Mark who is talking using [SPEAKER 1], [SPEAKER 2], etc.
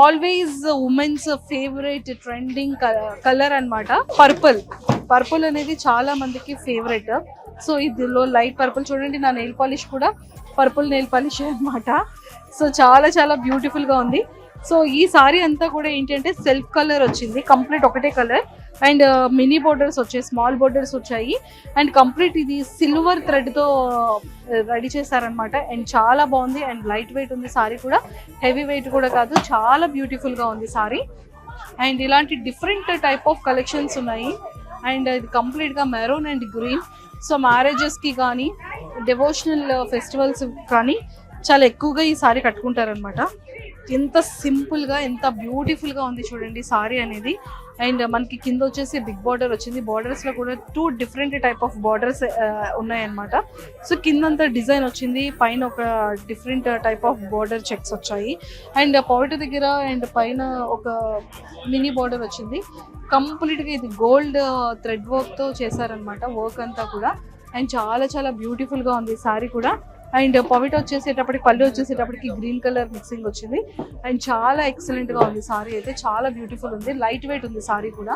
[SPEAKER 1] Always women's favourite trending colour అన్నమాట. Purple అనేది చాలా మందికి ఫేవరెట్. సో ఇదిలో లైట్ పర్పుల్ చూడండి, నా నెయిల్ పాలిష్ కూడా పర్పుల్ నెయిల్ పాలిష్ అన్నమాట. సో చాలా చాలా బ్యూటిఫుల్ గా ఉంది. సో ఈ సారీ అంతా కూడా ఏంటంటే సెల్ఫ్ కలర్ వచ్చింది, కంప్లీట్ ఒకటే కలర్. అండ్ మినీ బోర్డర్స్ వచ్చాయి, స్మాల్ బోర్డర్స్ వచ్చాయి. అండ్ కంప్లీట్ ఇది సిల్వర్ థ్రెడ్ తో రెడీ చేశారనమాట. అండ్ చాలా బాగుంది. అండ్ లైట్ వెయిట్ ఉంది సారీ కూడా, హెవీ వెయిట్ కూడా కాదు, చాలా బ్యూటిఫుల్ గా ఉంది సారీ. అండ్ ఇలాంటి డిఫరెంట్ టైప్ ఆఫ్ కలెక్షన్స్ ఉన్నాయి. అండ్ ఇది కంప్లీట్ గా maroon and green. So marriages కి కానీ డివోషనల్ ఫెస్టివల్స్ కానీ చాలా ఎక్కువగా ఈ సారీ కట్టుకుంటారనమాట. ఎంత సింపుల్ గా ఎంత బ్యూటిఫుల్ గా ఉంది చూడండి సారీ అనేది. అండ్ మనకి కింద వచ్చేసి బిగ్ బార్డర్ వచ్చింది. బార్డర్స్ లో కూడా 2 డిఫరెంట్ టైప్ ఆఫ్ బార్డర్స్ ఉన్నాయన్నమాట. సో కిందంతా డిజైన్ వచ్చింది, పైన ఒక different type of border checks వచ్చాయి. అండ్ పౌట దగ్గర అండ్ పైన ఒక మినీ బార్డర్ వచ్చింది. కంప్లీట్ గా ఇది గోల్డ్ థ్రెడ్ వర్క్ తో చేశారనమాట వర్క్ అంతా కూడా. అండ్ చాలా చాలా బ్యూటిఫుల్ గా ఉంది సారీ కూడా. అండ్ పవిట వచ్చేసేటప్పటికి, పళ్ళు వచ్చేసేటప్పటికి గ్రీన్ కలర్ మిక్సింగ్ వచ్చింది. అండ్ చాలా ఎక్సలెంట్ గా ఉంది సారీ అయితే, చాలా బ్యూటిఫుల్ ఉంది, లైట్ వెయిట్ ఉంది సారీ కూడా.